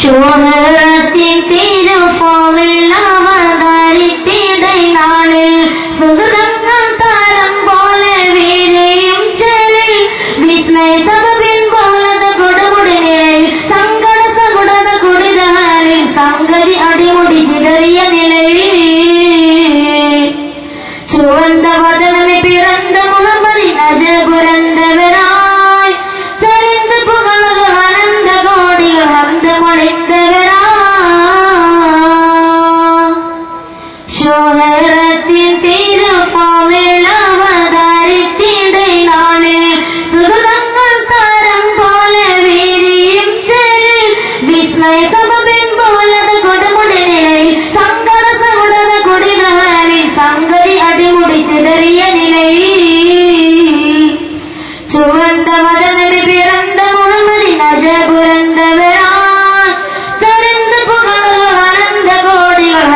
ശോഹത്തിൻ തിരുഫോളിൽ അവതാരിത്തിടൈ നാളിൽ സുഹൃതങ്ങൾ താരം പോലെ വീരയും ചെലിൽ വിസ്മയ സബബിൻ പോലത കൊടുമുടിനിൽ സങ്കട സകുടത കുടിതാലിൽ സംഗതി അടിമുടി ചിതറിയ നിലയിൽ ചുവந்த വദനമെ പിറந்த മുഹമ്മദിൻ അജപുരന്തവരായി ചരിന്ത് പുകളുകൾ അനന്ത കോടികൾ ഹന്തമണിന്തവരാ ശോഹരത്തിൻ തിരുഫോളിൽ അവതാരിത്തിടൈ നാളിൽ സുഹൃതങ്ങൾ താരം പോലെ വീരിയും ചെലിൽ വിസ്മയ സബബിൻ പോലത് കൊടുമുടിനിൽ സങ്കട സകുടത കുടിതാലിൽ സംഗതി അടിമുടി ചിതറിയ നിലയിൽ ചുവந்த വദനമെ പിറந்த മുഹമ്മദിൻ അജപുരന്തവരായി ചരിന്ത് പുകളുകൾ അനന്ത കോടികൾ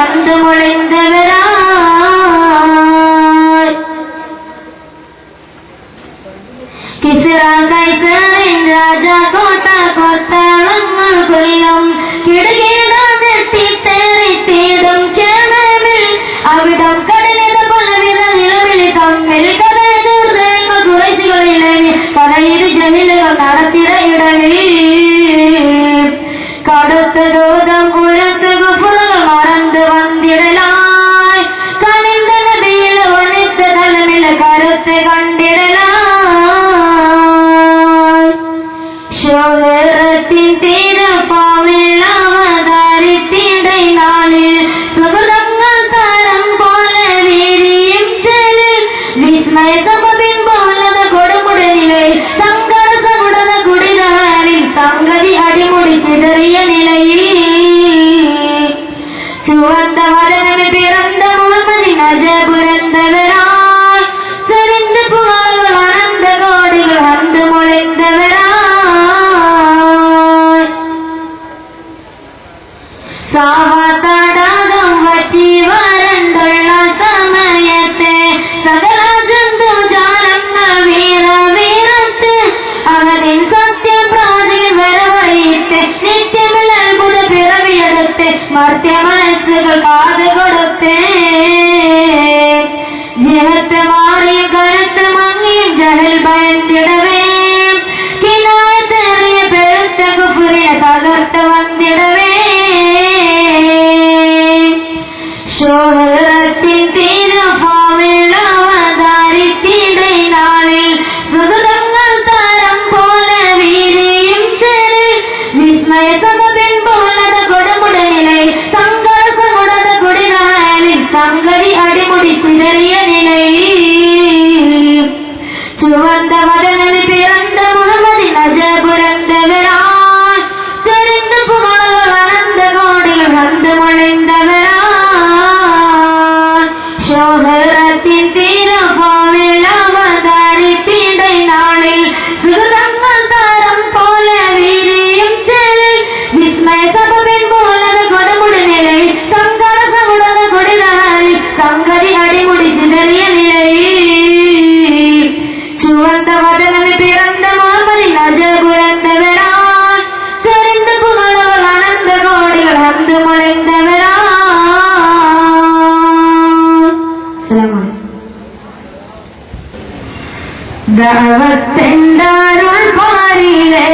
ഹന്തമൊളിന്തവരായി കിസ്റ കൈസറിൻ രാജാ കോട്ട കൊത്താളങ്ങൾ കൊല്ലും കിടുകിട നെട്ടിത്തേറിത്തിടും ക്ഷണമിൽ അവിടം കടലിത പലവിധ നിലവിളി തമ്മിൽ കഥകൾ കുറേശികളിലെ കടയിരു ജമിലുകൾ നടത്തിട ഇടവിൽ കടുത്ത ദൂതം പുറത്ത് കുഫറുകൾ മറந்து വന്നിടലായി കനിந்த നബിയിൽ ഒന്നിത്ത തലമിൽ കരുത്ത് കണ്ടിടലായി ശോഹരത്തിൻ തിരുഫോളിൽ അവതാരിത്തിടൈ നാളിൽ സുഹൃതങ്ങൾ താരം പോലെ വീരിയും ചെലിൽ വിസ്മയ സബബിൻ പോലത കൊടുമുടിനിൽ സങ്കട സകുടത കുടിതാലിൽ സംഗതി അടിമുടി ചിതറിയ നിലയിൽ ചുവந்த വദനമെ പിറந்த മുഹമ്മദിൻ അജപുരന്തവരായി ചരിന്ത് പുകളുകൾ അനന്ത കോടികൾ ഹന്തമൊളിന്തവരായി സാവതടാകം വറ്റി വരണ്ടുള്ള സമയത്തെ സകല ജന്തുജാലങ്ങൾ വീരത്ത് അവനിൻ സത്യപ്രാതിൽ വരവറിയിത്ത് നിത്യമുള്ള അത്ഭുത പിറവിയെടുത്ത് മർത്യ മനസ്സുകൾ കാത് കൊടുത്തേ ജിഹത്ത് മാറിയും കരുത്ത് മങ്ങിയും ജഹൽ ഭയന്നിടവേ കിനായത്തേറിയ പെരുത്ത കുഫുരിനെ തകർത്ത് വന്നിടവേ ശോഹരത്തിൻ തിരുഫോളിൽ അവതാരിത്തിടൈ നാളിൽ സുഹൃതങ്ങൾ താരം പോലെ വീരിയും ചെലിൽ വിസ്മയ സബബിൻ പോലത കൊടുമുടിനിൽ സങ്കട സകുടത കുടിതാലിൽ സംഗതി അടിമുടി ചിതറിയ നിലയിൽ ചുവந்த വദനമെ പിറந்த മുഹമ്മദിൻ അജപുരന്തവരായി ചരിന്ത് പുകളുകൾ അനന്ത കോടികൾ ഹന്തമൊളിന്തവരായി ശോഹരത്തിൻ തിരുഫോളിൽ അവതാരിത്തിടൈ നാളിൽ സുഹൃതങ്ങൾ താരം പോലെ വീരിയും ചെലിൽ വിസ്മയ സബബിൻ പോലത കൊടുമുടിനിൽ സങ്കട സകുടത കുടിതാലിൽ സംഗതി അടിമുടി ചിതറിയ നിലയിൽ ചുവந்த വദനമെ പിറந்த മുഹമ്മദിൻ അജപുരന്തവരായി ചരിന്ത് പുകളുകൾ അനന്ത കോടികൾ ഹന്തമൊളിന്തവരായി. ദഅവത്തെന്താരുൾ പാരിലേ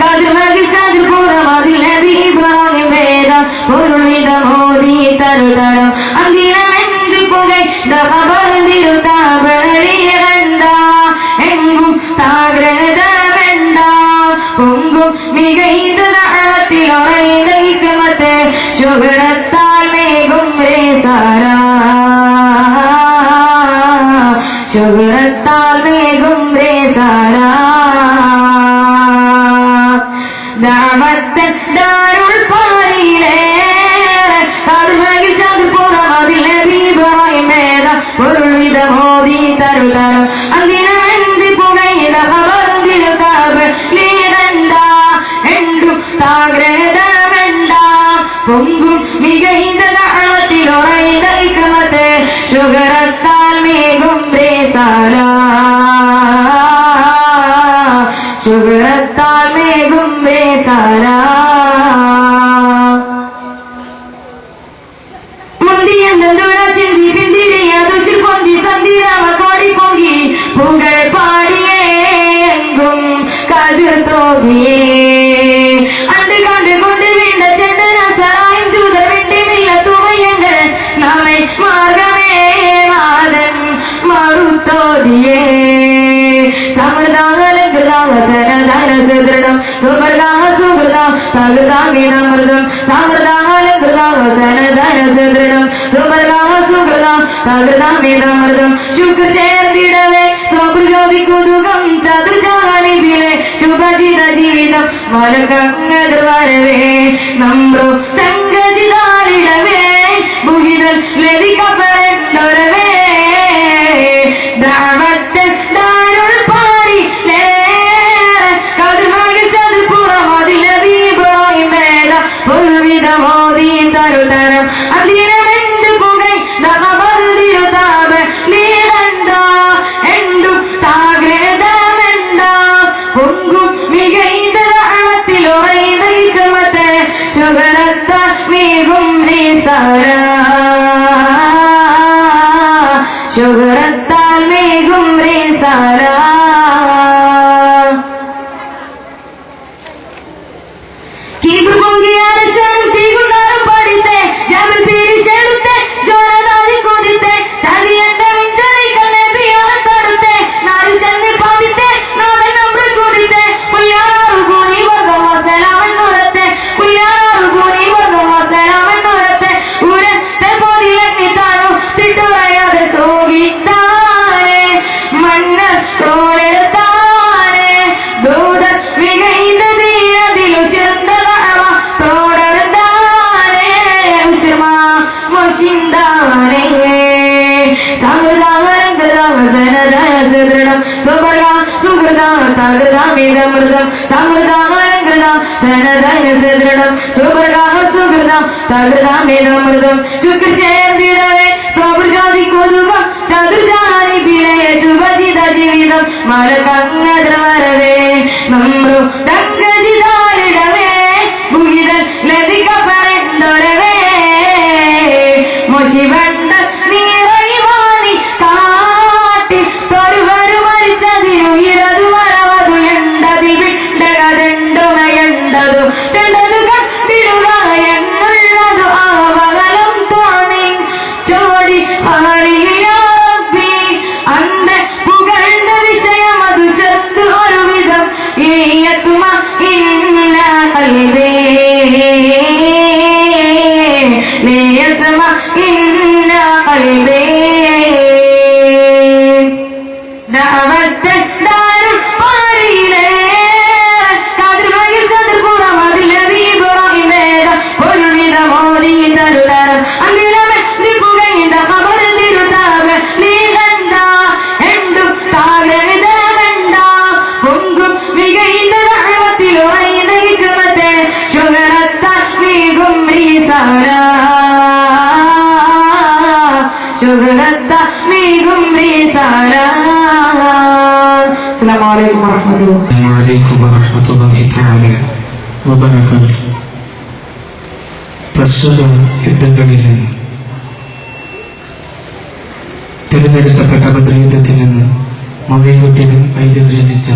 കതിർവകിൽ ചതുർപുറം അതിലെ ദീപാകി വേദ പൊരുളിത മോദി തരുതരം അന്തിരമെന്ത് പുകை ദഹബർന്നിരുതാപരിയണ്ട എങ്കും താഗ്രത വേണ്ട പൊങ്കും മികൈത് ദഅവത്തിലൊറൈതൈക്കമത്തെ ശുഭ്രത്താൽ മേഘും രേസാരാ ശുഭ്രത്താൽ മേഘും രേസാരാ ദഅവത്തെന്താരുൾ പാരിലേ കതിർവകിൽ ചതുർപുറം അതിലെ ദീപാകി വേദ പൊരുളിത മോദി തരുതരം അന്തിരമെന്ത് പുകை ദഹബർന്നിരുതാപരിയണ്ട എങ്കും താഗ്രത വേണ്ട പൊങ്കും മികൈത ദഅവത്തിലൊറൈതൈക്കമത്തെ ശുഭ്രത്താൽ മേഘും രേസാരാ ശുഭ്രത്താൽ മേഘും രേസാരാ മറുത്തോതിയേ അണ്ട് കണ്ടുകൊണ്ട് വീണ്ട ചെണ്ടന സറായും ചൂതർ വെട്ടിമില്ല തുമയങ്ങൾ നമ്മെ മാർഗമേ നാഥൻ മറുത്തോതിയേ സമൃദ്ധാലങ്കൃതാവ സരധാര സുദൃഢം സുവർഗാഹ സുഹൃതം തകൃതാമിതമൃതം സമൃദ്ധാലങ്കൃതാവ സരധാര സുദൃഢം സുവർഗാഹ സുഹൃതം തകൃതാമിതമൃതം ശുക്ര ചേർന്നിടവേ സ്വപ്രചോദിക്കുതുകം ചതുർജാലിതിലെ ശുഭജിത ജീവിതം മലകങ്ങർവരവേ നമ്രോ തങ്കജിതാലിടവേ ഭുജിതൽ ലതികപ്പെടൊരവേ ദാവത്ത് ദാരുൾ പാടി കതിർമകിൽ ചതുർപ്പുറമതിലീപുറം വേദ പുൽവിധമോദി തരുതരം അതിരമെന്ത് പുകൈ ദഹബർദിരുതാപ നീരണ്ട എന്തു താഗ്രതമെണ്ട പൊങ്കും മികൈതത്തിലുറൈതൈകമത്തെ ശുഭരത്ത മീകും നീസര ശുഭരത്താൽ മീകും റീസര കീബ് പൊങ്കിയാൽ ശാന്തി ഗുണാരം പാടിത്തെ ജാബിൽ പീരിച്ചെടുത്തെ ജോരദാരി കൊതിത്തെ ചതിയന്റെ വിഞ്ചറികൾ നബിയാൽ തടുത്തെ നാരിൽ ചെന്നി പാടിത്തെ നാളെ നമ്മൾ കൊതിത്തെ പുയ്യാറു ഗുണി വർഗം വസലാമെന്നുരത്തെ പുയ്യാറു ഗുണി വർഗം വസലാമെന്നുരത്തെ ഉരത്തെ പോലിലെങ്ങി താനോ തിട്ടുറയാതെ സോകിത്താനെ മണ്ണ് തോടെടുത്താനെ ദൂതർ മികൈந்த തീരതിലു ചെറുന്തവ തോടർത്താനെ ഉച്ചമാ മൊശിന്താനെ സമൃദ്ധാമരംഗൃതം സുഭഗ സുഹൃത തകൃതാമിതമൃതം സമൃദ്ധാമരംഗൃതം സനദയ സുദൃഢം സുഭഗ സുഹൃത തകൃതാമിതമൃതം ശുക്ര ചേർന്നിടവേ സ്വപ്രചോദിക്കുതുകം ചതുർജാലി വിലയ ശുഭജിത ജീവിതം മലകങ്ങദ്രവരവേ നമ്രോ തങ്കജിതാലിടവേ ഭുജിതൽ ലതികപ്പെടൊരവേ മൊശിവണ്ട നീറൈവാണി കാട്ടിൽ തൊരുവരു മരിച്ചതിനു ഇരതു വരവതു എണ്ടതിൽ വിണ്ടകതെണ്ടുമയണ്ടതു ചെണ്ടതു കത്തിടുക എന്നുള്ളതു ആവകലം തോന്നി ചോടി ഹരിയാബി അന്ത പുകഴ്ന്ന വിഷയം അത് ചെറുത്ത് ഒരു വിധം ഈയത്തുമ ഇന്ന കൽവേ നീയത്തുമ ഇന്ന കൽവേ ദാവത്ത് ദാരുൾ പാടിയിലേ കതിർമകിൽ ചതുർപ്പുറമതിലീപുറം വേദ പുൽവിധമോദി തരുതരം അന്തിരമെന്തി പുകൈന്ത ഖബർദിരുതാപ നീകണ്ട എന്തു താഗ്രതമെണ്ട പൊങ്കും മികൈന്ത ദഅവത്തിലുറൈതൈകമത്തെ ശുഗരത്താൽ മീകും റീസര ശുഗരത്താൽ മീകും റീസര. അസ്സലാമു അലൈക്കും വറഹ്മത്തുള്ളാഹി വഅലൈക്കും വറഹ്മത്തുള്ളാഹി തആല വബറകാതുഹു. പ്രസ്തുത യുദ്ധങ്ങളിൽ നിന്ന് തിരഞ്ഞെടുക്കപ്പെട്ട ബദർ യുദ്ധത്തിൽ നിന്ന് മൊബൈൽകുട്ടിയും വൈദ്യം രചിച്ച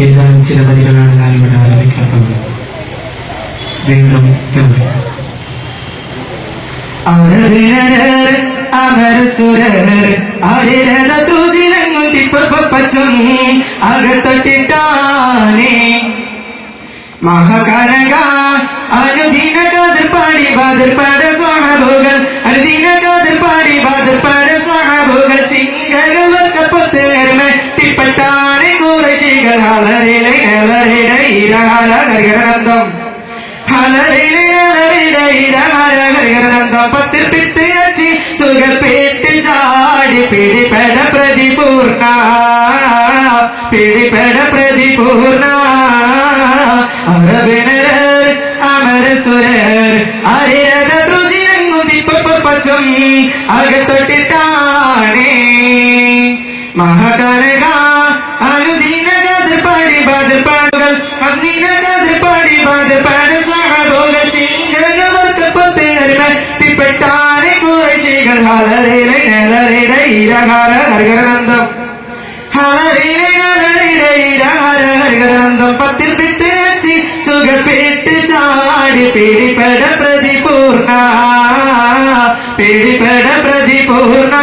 ഏതാനും ചില വരികളാണ് ഞാൻ ഇവിടെ ആലപിക്കാൻ പോകുന്നത്. വീണ്ടും അകത്തൊട്ടിട്ടാനേ മഹാകനക അനുദിന കതിർ പാടി ബാതിർപ്പട സഹബുകൾ അനുദിന കതിർ പാടി ബാതിർപ്പട സഹബുകൾ ചിങ്കലുവർക്കപ്പൊത്തേർമെട്ടിപ്പെട്ടാനെ കുറശികൾ ഹലറിലെ ഹലറിട ഇരഹലകർഗരന്തം ഹലറിലെ ഹലറിട ഇരഹലകർഗരന്തം പത്തിർപ്പിത്ത് അച്ചി സുഖപ്പെട്ട് ചാടി പിടിപെട പ്രതിപൂർണ പിടിപെട പ്രതിപൂർണ അറബിനർ അമരസുരർ അരിരത ത്രുജിരങ്ങുതിപ്പച്ചും അകത്തൊട്ടിട്ടാനേ മഹാകനക അനുദിന കതിർ പാടി ബാതിർപ്പാടുകൾ അന്നിന കതിർ പാടി ബാതിർപ്പാട സഹബോകൾ ചിങ്കലുവർക്കപ്പൊത്തേർമെട്ടിപ്പെട്ടാനെ കുറശികൾ ഹലറിലെ ഹലറിട ഇരഹല ഹർഗരനന്ദം ഹലറിലെ ഹലറിട ഇരഹല ഹർഗരനന്ദം പത്തിൽ വിത്ത് അച്ചി സുഖപ്പെട്ട് ചാടി പിടിപെട പ്രതിപൂർണ പിടിപെട പ്രതിപൂർണ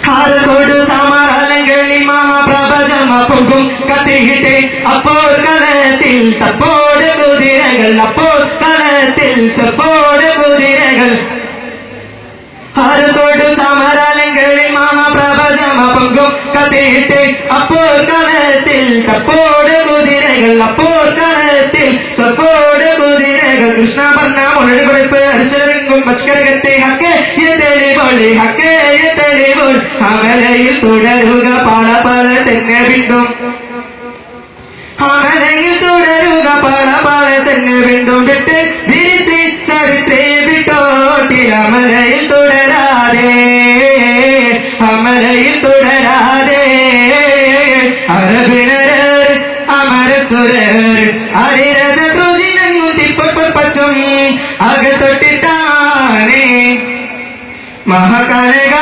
ഹാരത്തോട് സമരലങ്ങളിൽ മഹാപ്രപഞ്ചമപ്പൊങ്കും കത്തിയിട്ടെ അപ്പോൾ കളത്തിൽ തപ്പോട് കുതിരകൾ അപ്പോൾ കളത്തിൽ സപ്പോട് കുതിരകൾ ഹാരത്തോട് സമരലങ്ങളിൽ മഹാപ്രപഞ്ചമപ്പൊങ്കും കത്തിയിട്ടെ അപ്പോൾ കളത്തിൽ തപ്പോട് കുതിരകൾ അപ്പോൾ കളത്തിൽ സപ്പോട് കുതിരകൾ കൃഷ്ണ പറഞ്ഞ മുഴു കൊടുപ്പ് അരിശലിംഗും ഭസ്കരകത്തെ ഹക്കേ തെളിപൊളി ഹക്കേ തെളിപൊൾ അമലയിൽ തുടരുക പളപള തന്നെ വീണ്ടും അമലയിൽ തുടരുക പളപള തന്നെ വീണ്ടും വിട്ട് വിരുത്തി ചരിത്രേ വിട്ടോട്ടിൽ അമലയിൽ തുടരാതെ അമലയിൽ തുടരാതെ അരബിനരർ അമരസുരർ അരിരഥ ത്രോജിനങ്ങും തിപ്പപ്പച്ചും അകത്തൊട്ടിട്ടാനേ മഹാകനക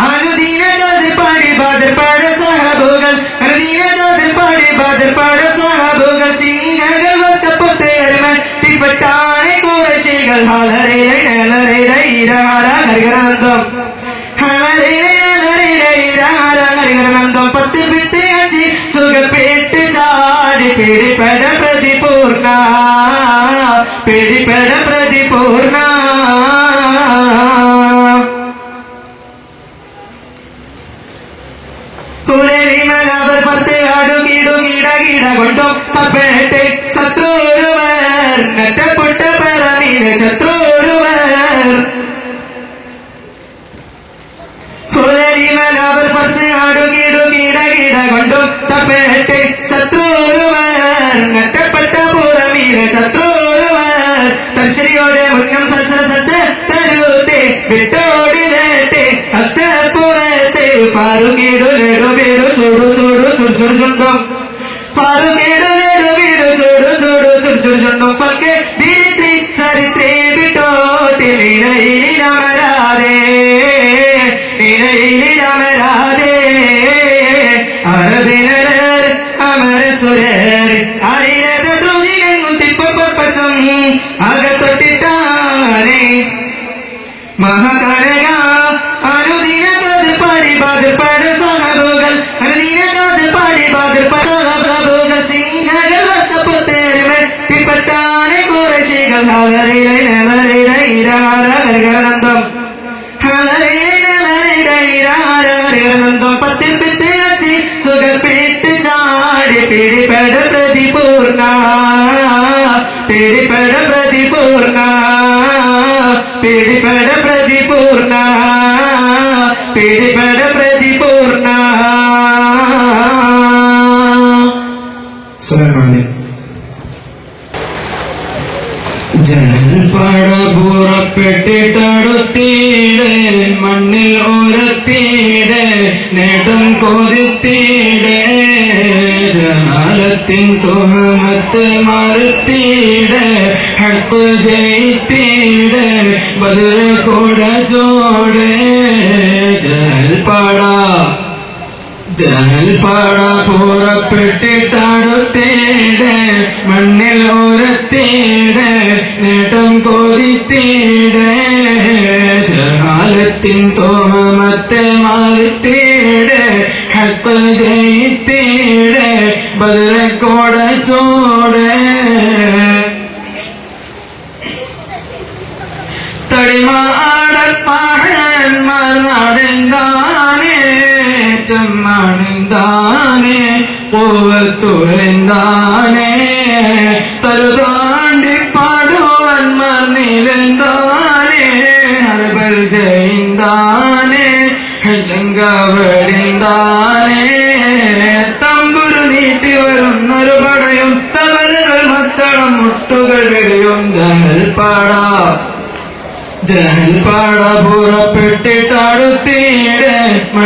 അനുദീന ഗതിർപാടി ബാദർപാട സഹബുകൾ അനുദീന ഗതിർപാടി ബാദർപാട സഹബുകൾ ചിങ്ങകൾ വത്തപ്പൊത്തേർമ ടിപ്പട്ടാനെ കുറശികൾ ഹലരേട ഹലരേട ഇരഹാര ഹരിഹരാനന്ദം ഹലരേട ഹലരേട ഇരഹാര ഹരിഹരാനന്ദം പത്തിൽ വിത്ത് അച്ചി സുഖപ്പെട്ട് ചാടി പിടിപെട പ്രതിപൂർണ പിടിപെട പ്രതിപൂർണ കൊണ്ടും തപ്പേട്ടെ ശത്രുരുവർ നെറ്റപ്പുട്ട പരമീലെ ശത്രുരുവർ പുലരിമലവർ പറിച്ച് ആടുകീടുകീട കൊണ്ടും തപ്പേട്ടെ ശത്രുരുവർ നെറ്റപ്പെട്ട പുറമീലെ ശത്രുരുവർ തർശരിയോടെ മുന്നം സത്സരസത്ത് തരുത്തെ വിട്ടോടിലേട്ടെ അഷ്ടപുറത്തെ പാറുകീടു ലേടു വീടു ചൂടു ചൂടു ചുടുചുടു ചുണ്ടും ഫാറുകേടു ലേടു വീടു ചൂടു ചൂടു ചുടുചുടു ചുണ്ടും ഫൽക്കെ വിരിത്തി ചരിത്രേ വിട്ടോട്ടിൽ ഇരയിലമരാതെ ഇരയിലമരാതെ അരബിനരർ അമരസുരർ അരിരഥ ദ്രോഹികങ്ങും തിപ്പപ്പച്ചും അകത്തൊട്ടിട്ടാനേ മഹാകനക അനുദീന ഗതിർപാടി ബാദർപാട സഹബുകൾ അനുദീന ഗതിർപാടി ബാദർപാട സഹബുകൾ ചിങ്ങകൾ വത്തപ്പൊത്തേർമ ടിപ്പട്ടാനെ കുറശികൾ ഹലരേട ഹലരേട ഇരഹാര ഹരിഹരാനന്ദം ഹലരേട ഹലരേട ഇരഹാര ഹരിഹരാനന്ദം പത്തിൽ വിത്ത് അച്ചി സുഖപ്പെട്ട് ചാടി പിടിപെട പ്രതിപൂർണ പിടിപെട പ്രതിപൂർണ പിടിപെട പ്രതിപൂർണ പിടിപെട പ്രതിപൂർണ. ജൽപട പുറപ്പെട്ടിട്ടടുത്തീടെ മണ്ണിൽ ഉരത്തീടെ നേട്ടം കൊതിത്തീടെ ജാലത്തിൻ തുഹമത്ത് മറുത്തീടെ ഹക്ക് ജയിത്തീടെ ബദർ കൂട ജോടെ ജൽപട പുറപ്പെട്ടിട്ടടുത്തീടെ മണ്ണിൽ ഉരത്തീടെ നേട്ടം കൊതിത്തീടെ ജഹാലത്തിൻ തോമത്തെ മാറിത്തീടെ ഹക്ക് ജയിത്തീടെ ബദർ കൂട ചോടെ തടിമാടപ്പാടന്മാർ നടന്താനേ ചമ്മാണെന്താനേ പൂവത്തുഴന്താനേ തരുതാണ്ടി പാടുവന്മാർ നീലന്താനേ ഹർബൽ ജയിന്താനേ ശങ്കവടിന്താനേ തമ്പുരു നീട്ടി വരുന്നൊരു പടയും തവലുകൾ മത്തളം മുട്ടുകൾ വെടിയും ജൽപട പുറപ്പെട്ടിട്ടടുത്തീടെ